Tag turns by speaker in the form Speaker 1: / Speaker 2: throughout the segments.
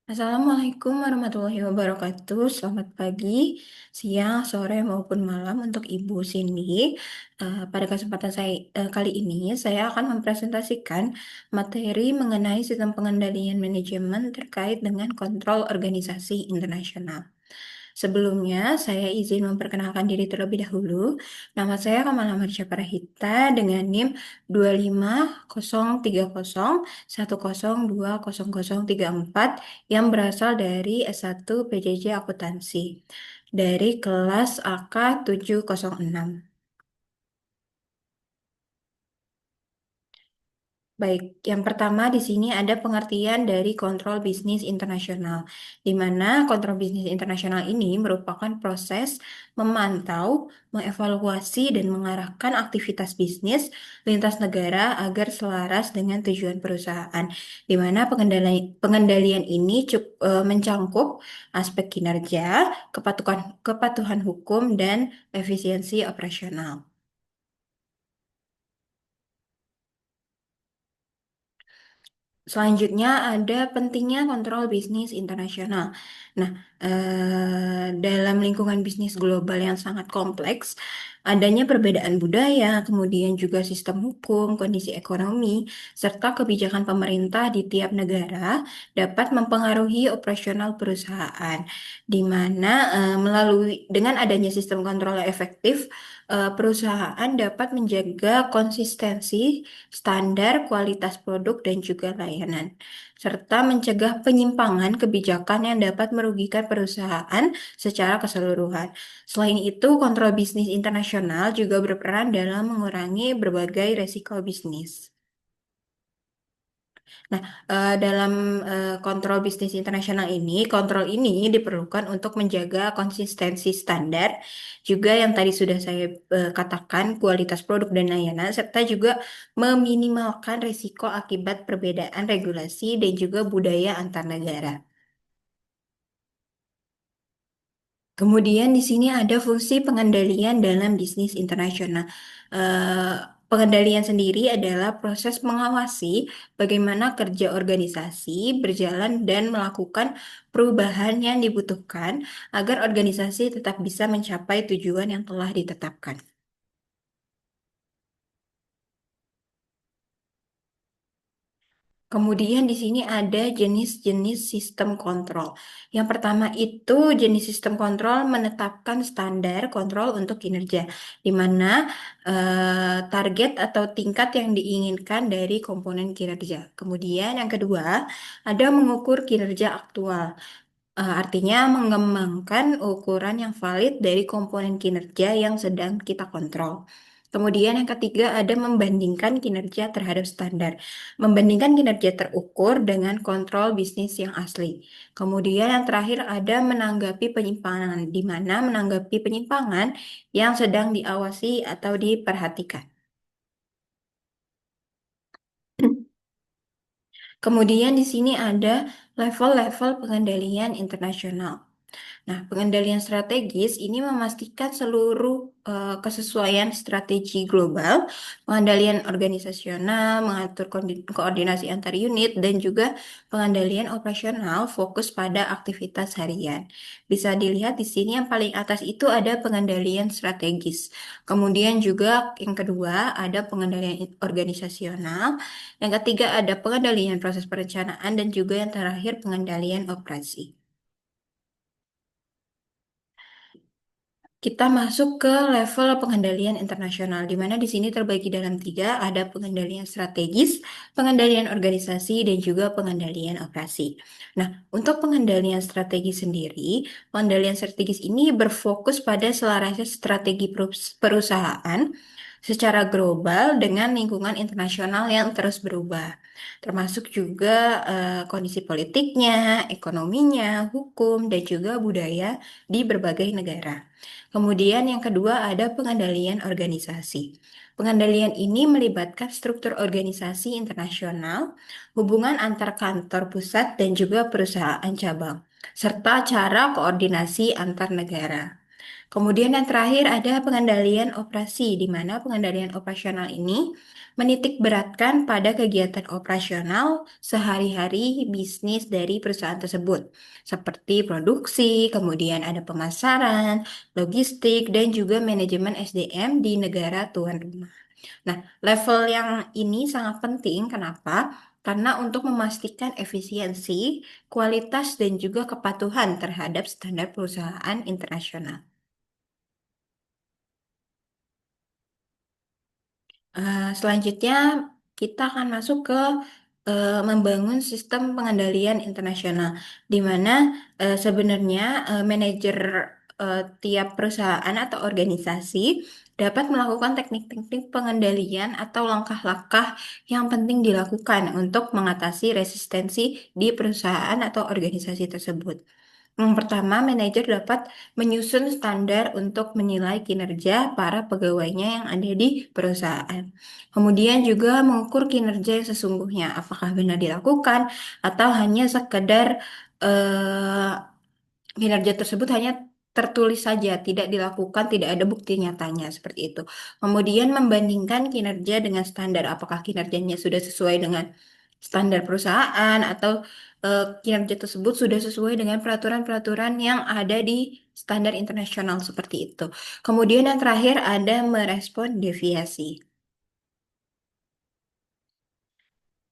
Speaker 1: Assalamualaikum warahmatullahi wabarakatuh. Selamat pagi, siang, sore maupun malam untuk Ibu Cindy. Pada kesempatan kali ini, saya akan mempresentasikan materi mengenai sistem pengendalian manajemen terkait dengan kontrol organisasi internasional. Sebelumnya, saya izin memperkenalkan diri terlebih dahulu. Nama saya Kamala Marsha Parahita dengan NIM 2503010020034 yang berasal dari S1 PJJ Akuntansi dari kelas AK 706. Baik, yang pertama di sini ada pengertian dari kontrol bisnis internasional, di mana kontrol bisnis internasional ini merupakan proses memantau, mengevaluasi, dan mengarahkan aktivitas bisnis lintas negara agar selaras dengan tujuan perusahaan, di mana pengendalian ini mencangkup aspek kinerja, kepatuhan hukum, dan efisiensi operasional. Selanjutnya ada pentingnya kontrol bisnis internasional. Nah, dalam lingkungan bisnis global yang sangat kompleks, adanya perbedaan budaya, kemudian juga sistem hukum, kondisi ekonomi, serta kebijakan pemerintah di tiap negara dapat mempengaruhi operasional perusahaan, di mana melalui dengan adanya sistem kontrol yang efektif, perusahaan dapat menjaga konsistensi standar kualitas produk dan juga layanan, serta mencegah penyimpangan kebijakan yang dapat merugikan perusahaan secara keseluruhan. Selain itu, kontrol bisnis internasional juga berperan dalam mengurangi berbagai resiko bisnis. Nah, dalam kontrol bisnis internasional ini, kontrol ini diperlukan untuk menjaga konsistensi standar, juga yang tadi sudah saya katakan, kualitas produk dan layanan, serta juga meminimalkan risiko akibat perbedaan regulasi dan juga budaya antar negara. Kemudian di sini ada fungsi pengendalian dalam bisnis internasional. Pengendalian sendiri adalah proses mengawasi bagaimana kerja organisasi berjalan dan melakukan perubahan yang dibutuhkan agar organisasi tetap bisa mencapai tujuan yang telah ditetapkan. Kemudian di sini ada jenis-jenis sistem kontrol. Yang pertama itu jenis sistem kontrol menetapkan standar kontrol untuk kinerja, di mana target atau tingkat yang diinginkan dari komponen kinerja. Kemudian yang kedua ada mengukur kinerja aktual. Artinya mengembangkan ukuran yang valid dari komponen kinerja yang sedang kita kontrol. Kemudian yang ketiga ada membandingkan kinerja terhadap standar. Membandingkan kinerja terukur dengan kontrol bisnis yang asli. Kemudian yang terakhir ada menanggapi penyimpangan, di mana menanggapi penyimpangan yang sedang diawasi atau diperhatikan. Kemudian di sini ada level-level pengendalian internasional. Nah, pengendalian strategis ini memastikan seluruh kesesuaian strategi global, pengendalian organisasional, mengatur koordinasi antar unit, dan juga pengendalian operasional fokus pada aktivitas harian. Bisa dilihat di sini yang paling atas itu ada pengendalian strategis. Kemudian juga yang kedua ada pengendalian organisasional, yang ketiga ada pengendalian proses perencanaan, dan juga yang terakhir pengendalian operasi. Kita masuk ke level pengendalian internasional, di mana di sini terbagi dalam tiga, ada pengendalian strategis, pengendalian organisasi, dan juga pengendalian operasi. Nah, untuk pengendalian strategis sendiri, pengendalian strategis ini berfokus pada selarasnya strategi perusahaan secara global dengan lingkungan internasional yang terus berubah, termasuk juga kondisi politiknya, ekonominya, hukum, dan juga budaya di berbagai negara. Kemudian yang kedua ada pengendalian organisasi. Pengendalian ini melibatkan struktur organisasi internasional, hubungan antar kantor pusat dan juga perusahaan cabang, serta cara koordinasi antar negara. Kemudian yang terakhir ada pengendalian operasi, di mana pengendalian operasional ini menitik beratkan pada kegiatan operasional sehari-hari bisnis dari perusahaan tersebut, seperti produksi, kemudian ada pemasaran, logistik, dan juga manajemen SDM di negara tuan rumah. Nah, level yang ini sangat penting. Kenapa? Karena untuk memastikan efisiensi, kualitas, dan juga kepatuhan terhadap standar perusahaan internasional. Selanjutnya, kita akan masuk ke membangun sistem pengendalian internasional, di mana sebenarnya manajer tiap perusahaan atau organisasi dapat melakukan teknik-teknik pengendalian atau langkah-langkah yang penting dilakukan untuk mengatasi resistensi di perusahaan atau organisasi tersebut. Yang pertama, manajer dapat menyusun standar untuk menilai kinerja para pegawainya yang ada di perusahaan. Kemudian juga mengukur kinerja yang sesungguhnya, apakah benar dilakukan atau hanya sekedar eh, kinerja tersebut hanya tertulis saja, tidak dilakukan, tidak ada bukti nyatanya seperti itu. Kemudian membandingkan kinerja dengan standar, apakah kinerjanya sudah sesuai dengan standar perusahaan atau kinerja tersebut sudah sesuai dengan peraturan-peraturan yang ada di standar internasional seperti itu. Kemudian yang terakhir ada merespon deviasi.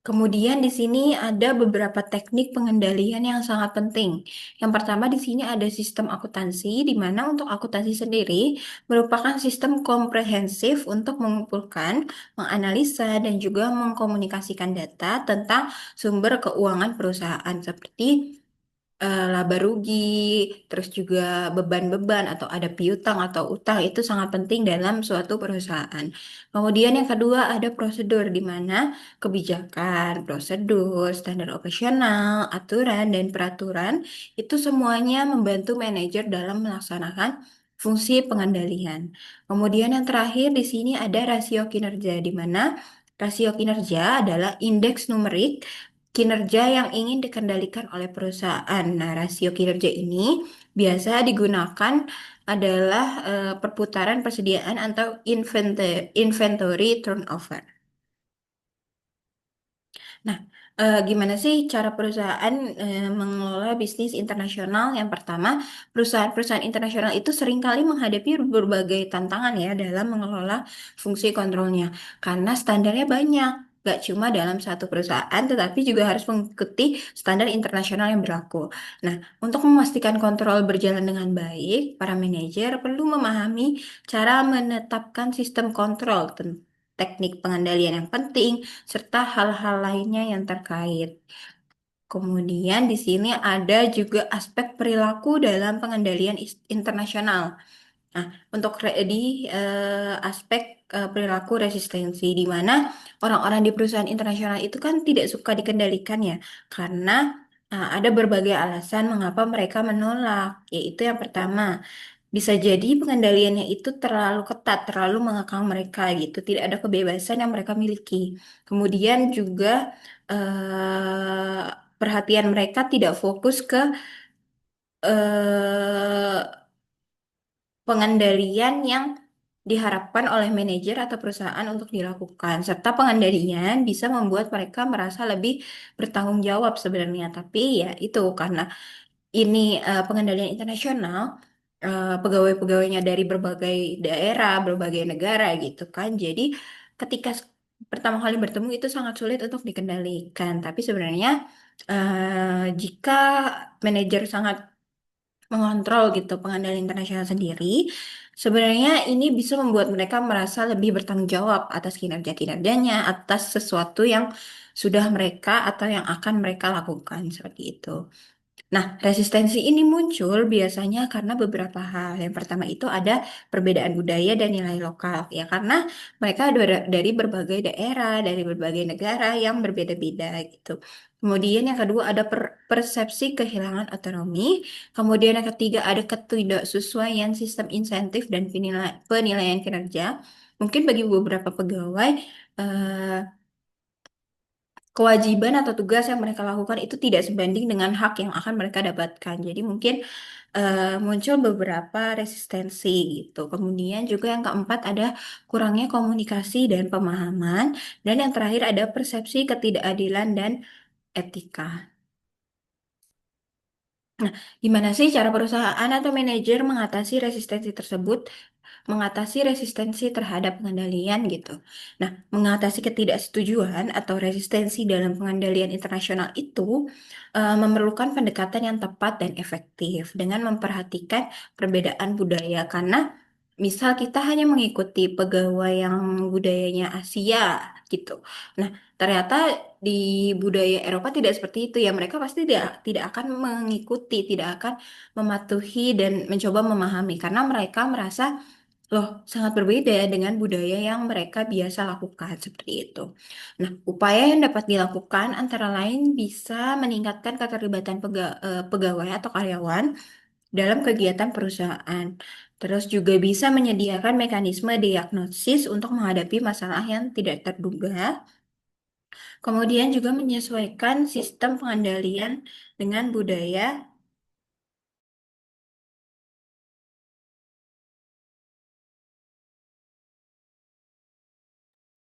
Speaker 1: Kemudian di sini ada beberapa teknik pengendalian yang sangat penting. Yang pertama di sini ada sistem akuntansi, di mana untuk akuntansi sendiri merupakan sistem komprehensif untuk mengumpulkan, menganalisa, dan juga mengkomunikasikan data tentang sumber keuangan perusahaan seperti laba rugi, terus juga beban-beban atau ada piutang atau utang itu sangat penting dalam suatu perusahaan. Kemudian yang kedua ada prosedur di mana kebijakan, prosedur, standar operasional, aturan dan peraturan itu semuanya membantu manajer dalam melaksanakan fungsi pengendalian. Kemudian yang terakhir di sini ada rasio kinerja di mana rasio kinerja adalah indeks numerik kinerja yang ingin dikendalikan oleh perusahaan. Nah, rasio kinerja ini biasa digunakan adalah perputaran persediaan atau inventory turnover. Nah, gimana sih cara perusahaan mengelola bisnis internasional? Yang pertama, perusahaan-perusahaan internasional itu seringkali menghadapi berbagai tantangan ya dalam mengelola fungsi kontrolnya, karena standarnya banyak. Gak cuma dalam satu perusahaan, tetapi juga harus mengikuti standar internasional yang berlaku. Nah, untuk memastikan kontrol berjalan dengan baik, para manajer perlu memahami cara menetapkan sistem kontrol, teknik pengendalian yang penting, serta hal-hal lainnya yang terkait. Kemudian di sini ada juga aspek perilaku dalam pengendalian internasional. Nah, untuk di aspek perilaku resistensi, di mana orang-orang di perusahaan internasional itu kan tidak suka dikendalikan ya, karena ada berbagai alasan mengapa mereka menolak, yaitu yang pertama, bisa jadi pengendaliannya itu terlalu ketat, terlalu mengekang mereka gitu, tidak ada kebebasan yang mereka miliki. Kemudian juga perhatian mereka tidak fokus ke eh, pengendalian yang diharapkan oleh manajer atau perusahaan untuk dilakukan, serta pengendalian bisa membuat mereka merasa lebih bertanggung jawab sebenarnya. Tapi ya itu karena ini pengendalian internasional, pegawai-pegawainya dari berbagai daerah, berbagai negara gitu kan. Jadi ketika pertama kali bertemu itu sangat sulit untuk dikendalikan. Tapi sebenarnya jika manajer sangat mengontrol gitu pengendalian internasional sendiri, sebenarnya ini bisa membuat mereka merasa lebih bertanggung jawab atas kinerja-kinerjanya, atas sesuatu yang sudah mereka atau yang akan mereka lakukan seperti itu. Nah, resistensi ini muncul biasanya karena beberapa hal. Yang pertama itu ada perbedaan budaya dan nilai lokal, ya karena mereka dari berbagai daerah, dari berbagai negara yang berbeda-beda gitu. Kemudian yang kedua ada persepsi kehilangan otonomi. Kemudian yang ketiga ada ketidaksesuaian sistem insentif dan penilaian kinerja. Mungkin bagi beberapa pegawai, eh, kewajiban atau tugas yang mereka lakukan itu tidak sebanding dengan hak yang akan mereka dapatkan. Jadi mungkin muncul beberapa resistensi gitu. Kemudian juga yang keempat ada kurangnya komunikasi dan pemahaman. Dan yang terakhir ada persepsi ketidakadilan dan etika. Nah, gimana sih cara perusahaan atau manajer mengatasi resistensi terhadap pengendalian gitu. Nah, mengatasi ketidaksetujuan atau resistensi dalam pengendalian internasional itu memerlukan pendekatan yang tepat dan efektif dengan memperhatikan perbedaan budaya karena misal kita hanya mengikuti pegawai yang budayanya Asia gitu. Nah, ternyata di budaya Eropa tidak seperti itu ya. Mereka pasti tidak tidak akan mengikuti, tidak akan mematuhi dan mencoba memahami karena mereka merasa loh, sangat berbeda dengan budaya yang mereka biasa lakukan seperti itu. Nah, upaya yang dapat dilakukan antara lain bisa meningkatkan keterlibatan pegawai atau karyawan dalam kegiatan perusahaan. Terus juga bisa menyediakan mekanisme diagnosis untuk menghadapi masalah yang tidak terduga. Kemudian juga menyesuaikan sistem pengendalian dengan budaya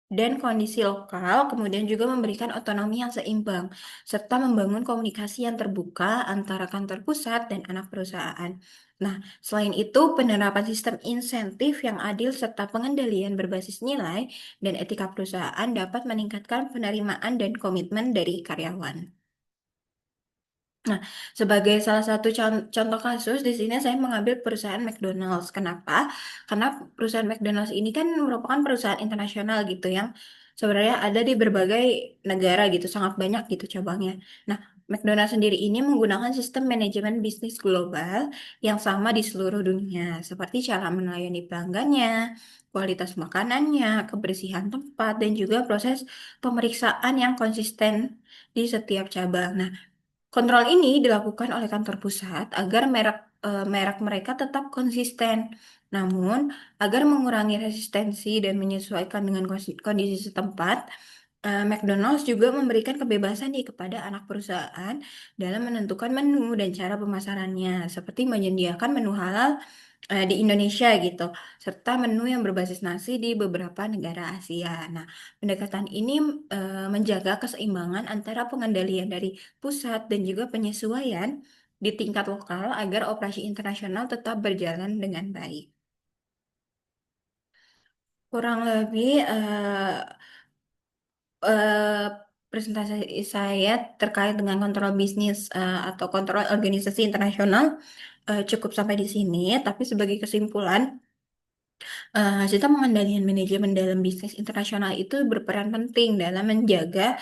Speaker 1: dan kondisi lokal, kemudian juga memberikan otonomi yang seimbang, serta membangun komunikasi yang terbuka antara kantor pusat dan anak perusahaan. Nah, selain itu, penerapan sistem insentif yang adil serta pengendalian berbasis nilai dan etika perusahaan dapat meningkatkan penerimaan dan komitmen dari karyawan. Nah, sebagai salah satu contoh kasus di sini saya mengambil perusahaan McDonald's. Kenapa? Karena perusahaan McDonald's ini kan merupakan perusahaan internasional gitu yang sebenarnya ada di berbagai negara gitu, sangat banyak gitu cabangnya. Nah, McDonald's sendiri ini menggunakan sistem manajemen bisnis global yang sama di seluruh dunia, seperti cara melayani pelanggannya, kualitas makanannya, kebersihan tempat, dan juga proses pemeriksaan yang konsisten di setiap cabang. Nah, kontrol ini dilakukan oleh kantor pusat agar merek mereka tetap konsisten. Namun, agar mengurangi resistensi dan menyesuaikan dengan kondisi setempat, McDonald's juga memberikan kebebasan nih kepada anak perusahaan dalam menentukan menu dan cara pemasarannya, seperti menyediakan menu halal di Indonesia gitu, serta menu yang berbasis nasi di beberapa negara Asia. Nah, pendekatan ini menjaga keseimbangan antara pengendalian dari pusat dan juga penyesuaian di tingkat lokal agar operasi internasional tetap berjalan dengan baik. Kurang lebih presentasi saya terkait dengan kontrol bisnis atau kontrol organisasi internasional cukup sampai di sini, tapi sebagai kesimpulan, sistem pengendalian manajemen dalam bisnis internasional itu berperan penting dalam menjaga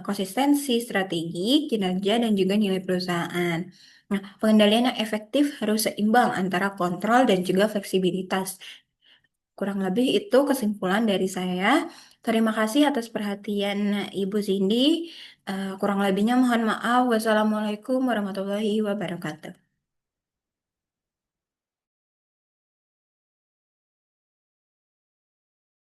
Speaker 1: konsistensi strategi, kinerja, dan juga nilai perusahaan. Nah, pengendalian yang efektif harus seimbang antara kontrol dan juga fleksibilitas. Kurang lebih itu kesimpulan dari saya. Terima kasih atas perhatian Ibu Cindy. Kurang lebihnya mohon maaf. Wassalamualaikum warahmatullahi wabarakatuh.